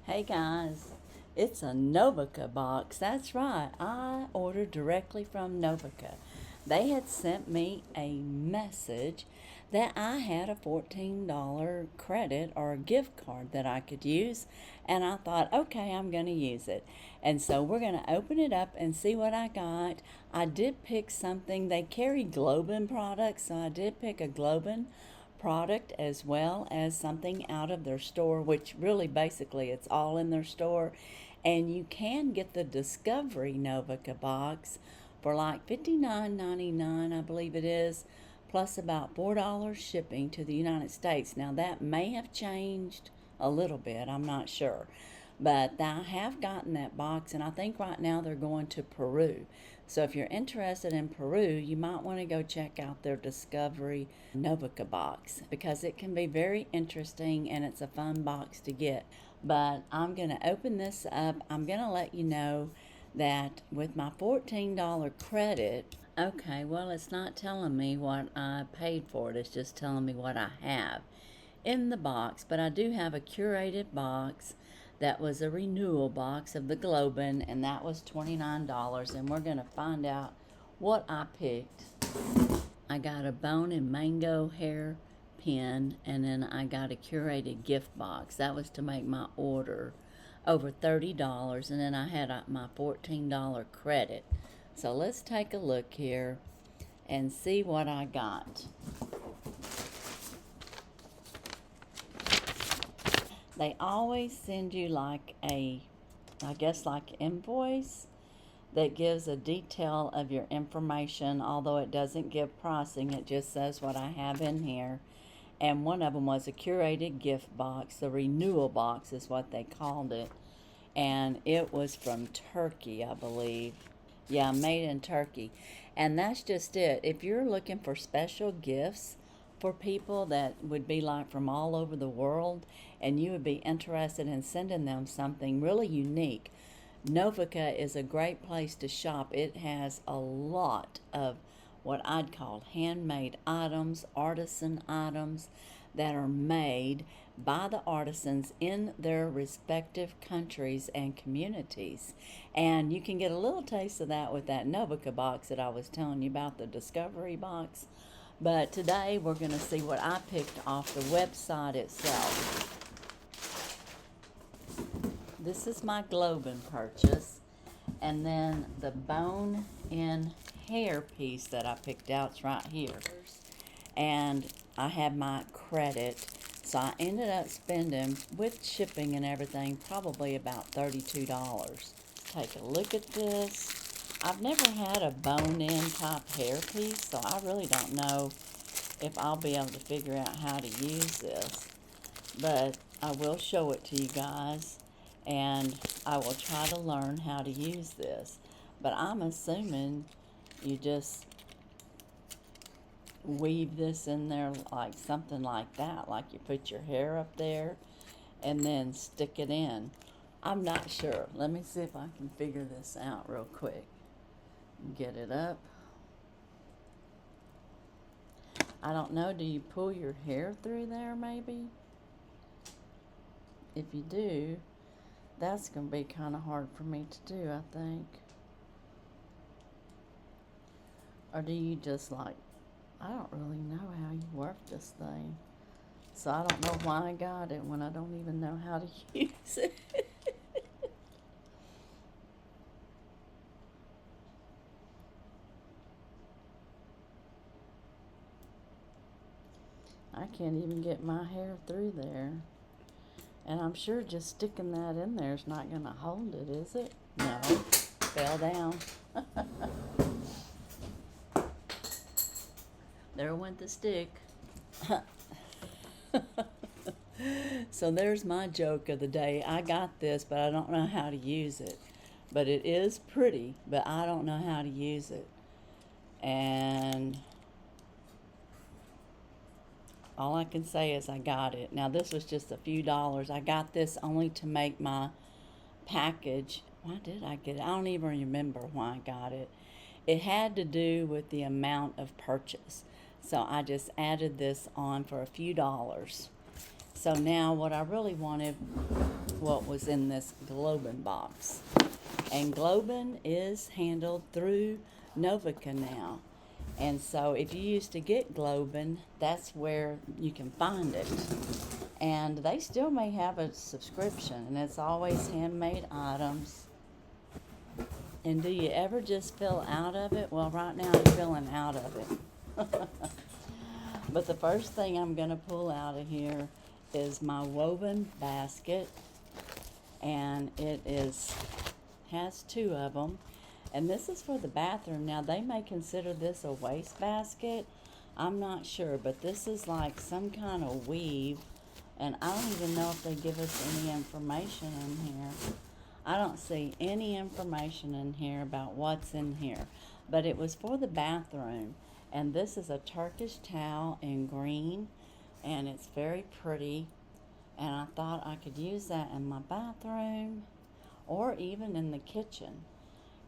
Hey guys, it's a Novica box. That's right, I ordered directly from Novica. They had sent me a message that I had a $14 credit or a gift card that I could use, and I thought, okay, I'm going to use it. And so we're going to open it up and see what I got. I did pick something. They carry GlobeIn products, so I did pick a GlobeIn product as well as something out of their store, which really basically it's all in their store. And you can get the Discovery Novica box for like $59.99, I believe it is, plus about $4 shipping to the United States. Now that may have changed a little bit, I'm not sure. But I have gotten that box, and I think right now they're going to Peru. So if you're interested in Peru, you might want to go check out their Discovery Novica box because it can be very interesting and it's a fun box to get. But I'm going to open this up. I'm going to let you know that with my $14 credit, okay, well, it's not telling me what I paid for it. It's just telling me what I have in the box. But I do have a curated box that was a renewal box of the GlobeIn, and that was $29. And we're going to find out what I picked. I got a bone and mango hair pin, and then I got a curated gift box. That was to make my order over $30, and then I had my $14 credit. So let's take a look here and see what I got. They always send you like I guess like invoice that gives a detail of your information, although it doesn't give pricing. It just says what I have in here. And one of them was a curated gift box. The renewal box is what they called it. And it was from Turkey, I believe. Yeah, made in Turkey. And that's just it. If you're looking for special gifts for people that would be like from all over the world, and you would be interested in sending them something really unique, Novica is a great place to shop. It has a lot of what I'd call handmade items, artisan items that are made by the artisans in their respective countries and communities. And you can get a little taste of that with that Novica box that I was telling you about, the Discovery box. But today we're going to see what I picked off the website itself. This is my GlobeIn purchase. And then the bone-in hair piece that I picked out is right here. And I have my credit. So I ended up spending, with shipping and everything, probably about $32. Take a look at this. I've never had a bone-in type hair piece, so I really don't know if I'll be able to figure out how to use this. But I will show it to you guys, and I will try to learn how to use this. But I'm assuming you just weave this in there like something like that, like you put your hair up there and then stick it in. I'm not sure. Let me see if I can figure this out real quick. Get it up. I don't know, do you pull your hair through there maybe? If you do, that's going to be kind of hard for me to do, I think. Or do you just like, I don't really know how you work this thing. So I don't know why I got it when I don't even know how to use it. I can't even get my hair through there. And I'm sure just sticking that in there is not going to hold it, is it? No. Fell down. There went the stick. So there's my joke of the day. I got this, but I don't know how to use it. But it is pretty, but I don't know how to use it. And all I can say is I got it. Now this was just a few dollars. I got this only to make my package. Why did I get it? I don't even remember why I got it. It had to do with the amount of purchase. So I just added this on for a few dollars. So now what I really wanted, what was in this GlobeIn box. And GlobeIn is handled through Novica now. And so if you used to get GlobeIn, that's where you can find it. And they still may have a subscription, and it's always handmade items. And do you ever just fill out of it? Well, right now I'm filling out of it. But the first thing I'm going to pull out of here is my woven basket. And it has two of them. And this is for the bathroom. Now, they may consider this a waste basket. I'm not sure, but this is like some kind of weave. And I don't even know if they give us any information in here. I don't see any information in here about what's in here. But it was for the bathroom. And this is a Turkish towel in green. And it's very pretty. And I thought I could use that in my bathroom or even in the kitchen.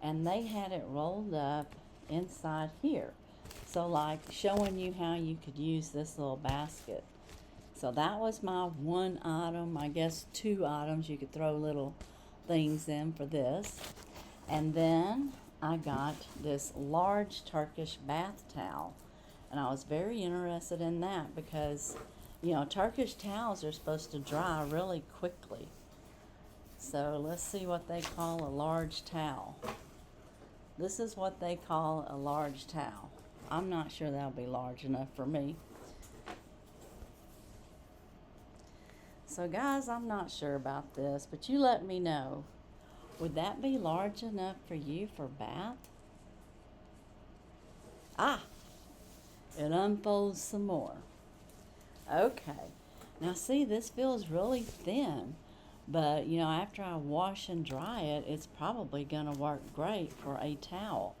And they had it rolled up inside here. So like showing you how you could use this little basket. So that was my one item, I guess 2 items you could throw little things in for this. And then I got this large Turkish bath towel. And I was very interested in that because, you know, Turkish towels are supposed to dry really quickly. So let's see what they call a large towel. This is what they call a large towel. I'm not sure that'll be large enough for me. So guys, I'm not sure about this, but you let me know. Would that be large enough for you for bath? Ah, it unfolds some more. Okay, now see, this feels really thin. But, you know, after I wash and dry it, it's probably going to work great for a towel.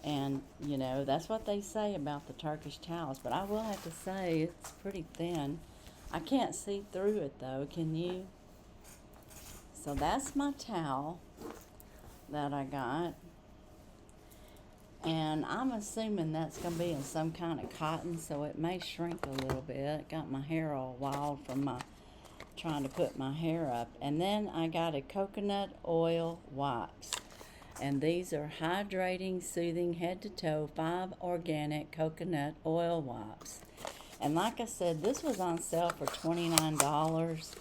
And, you know, that's what they say about the Turkish towels. But I will have to say it's pretty thin. I can't see through it, though. Can you? So that's my towel that I got. And I'm assuming that's going to be in some kind of cotton, so it may shrink a little bit. Got my hair all wild from my trying to put my hair up. And then I got a coconut oil wipes, and these are hydrating, soothing, head to toe 5 organic coconut oil wipes. And like I said, this was on sale for $29.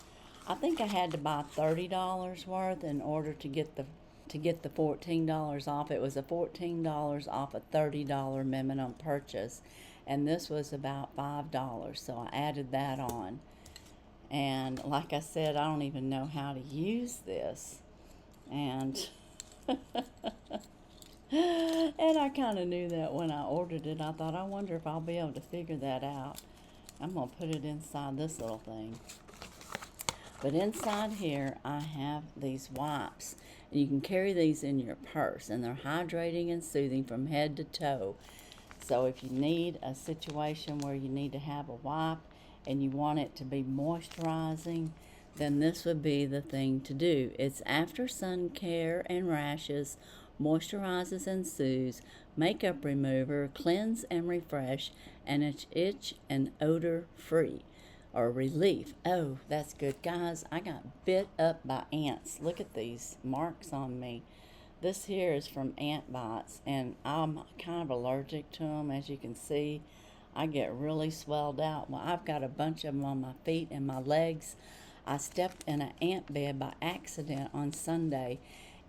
I think I had to buy $30 worth in order to get the $14 off. It was a $14 off a $30 minimum purchase, and this was about $5, so I added that on. And like I said, I don't even know how to use this. And and I kind of knew that when I ordered it. I thought, I wonder if I'll be able to figure that out. I'm going to put it inside this little thing. But inside here, I have these wipes. And you can carry these in your purse. And they're hydrating and soothing from head to toe. So if you need a situation where you need to have a wipe, and you want it to be moisturizing, then this would be the thing to do. It's after sun care and rashes, moisturizes and soothes, makeup remover, cleanse and refresh, and it's itch and odor free or relief. Oh, that's good. Guys, I got bit up by ants. Look at these marks on me. This here is from ant bites, and I'm kind of allergic to them, as you can see. I get really swelled out. Well, I've got a bunch of them on my feet and my legs. I stepped in an ant bed by accident on Sunday,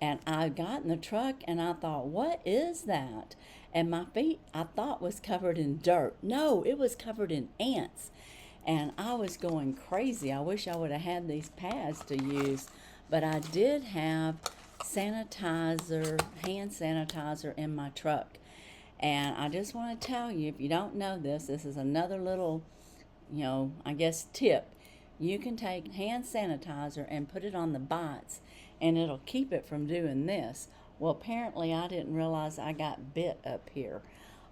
and I got in the truck and I thought, what is that? And my feet, I thought, was covered in dirt. No, it was covered in ants. And I was going crazy. I wish I would have had these pads to use, but I did have sanitizer, hand sanitizer in my truck. And I just want to tell you, if you don't know this, this is another little, you know, I guess tip. You can take hand sanitizer and put it on the bites, and it'll keep it from doing this. Well, apparently I didn't realize I got bit up here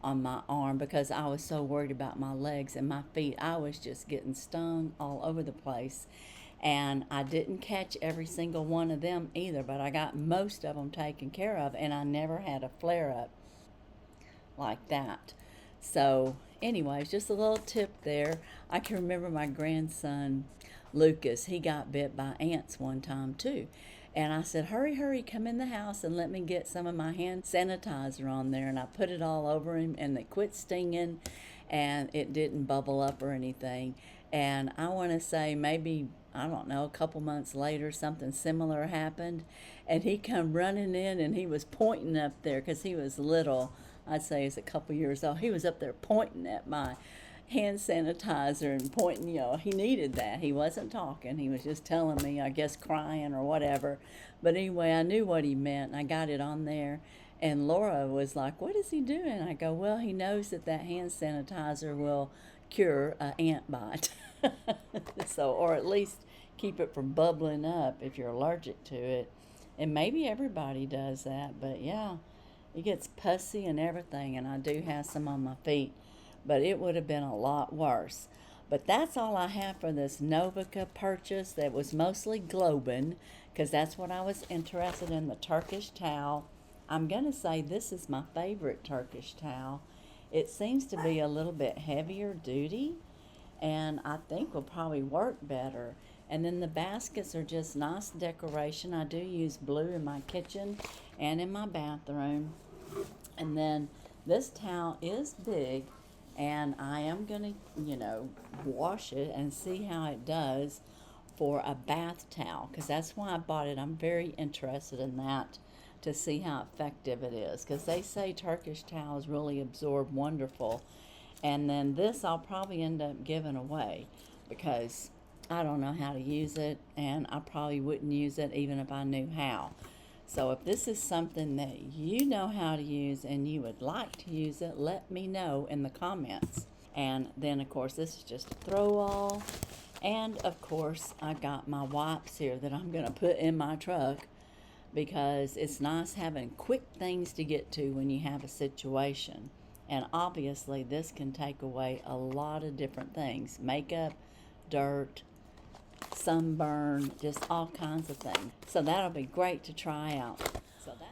on my arm because I was so worried about my legs and my feet. I was just getting stung all over the place. And I didn't catch every single one of them either, but I got most of them taken care of, and I never had a flare-up like that. So anyways, just a little tip there. I can remember my grandson Lucas, he got bit by ants one time too. And I said, hurry, hurry, come in the house and let me get some of my hand sanitizer on there. And I put it all over him, and it quit stinging, and it didn't bubble up or anything. And I want to say maybe, I don't know, a couple months later, something similar happened. And he come running in, and he was pointing up there because he was little. I'd say he's a couple years old. He was up there pointing at my hand sanitizer and pointing, he needed that. He wasn't talking. He was just telling me, I guess, crying or whatever. But anyway, I knew what he meant, and I got it on there. And Laura was like, what is he doing? I go, well, he knows that hand sanitizer will cure an ant bite. So, or at least keep it from bubbling up if you're allergic to it. And maybe everybody does that, but yeah, it gets pussy and everything, and I do have some on my feet. But it would have been a lot worse. But that's all I have for this Novica purchase that was mostly GlobeIn, because that's what I was interested in, the Turkish towel. I'm going to say this is my favorite Turkish towel. It seems to be a little bit heavier duty, and I think will probably work better. And then the baskets are just nice decoration. I do use blue in my kitchen and in my bathroom. And then this towel is big, and I am going to, wash it and see how it does for a bath towel, because that's why I bought it. I'm very interested in that to see how effective it is, because they say Turkish towels really absorb wonderful. And then this I'll probably end up giving away because I don't know how to use it, and I probably wouldn't use it even if I knew how. So if this is something that you know how to use and you would like to use it, let me know in the comments. And then, of course, this is just a throw-all. And, of course, I got my wipes here that I'm going to put in my truck, because it's nice having quick things to get to when you have a situation. And obviously, this can take away a lot of different things. Makeup, dirt, sunburn, just all kinds of things. So that'll be great to try out.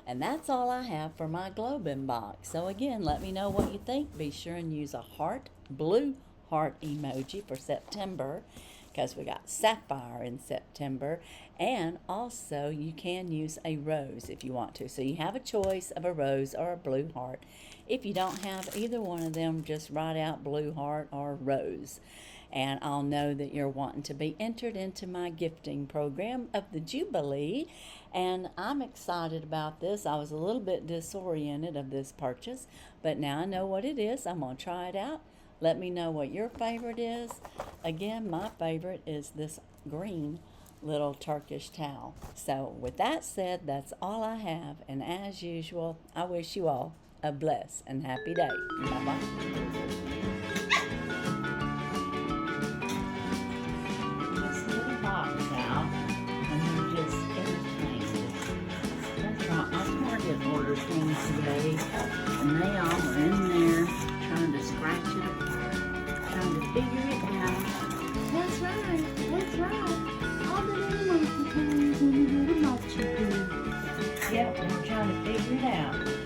And that's all I have for my GlobeIn box. So again, let me know what you think. Be sure and use a heart, blue heart emoji for September, because we got sapphire in September. And also you can use a rose if you want to. So you have a choice of a rose or a blue heart. If you don't have either one of them, just write out blue heart or rose. And I'll know that you're wanting to be entered into my gifting program of the Jubilee. And I'm excited about this. I was a little bit disoriented of this purchase, but now I know what it is. I'm going to try it out. Let me know what your favorite is. Again, my favorite is this green little Turkish towel. So with that said, that's all I have. And as usual, I wish you all a blessed and happy day. Bye-bye. Order things today, and they all are in there trying to scratch it apart, trying to figure it out. That's right, that's right. All the little monkey things when you do the mochi do. Yep, they're trying to figure it out.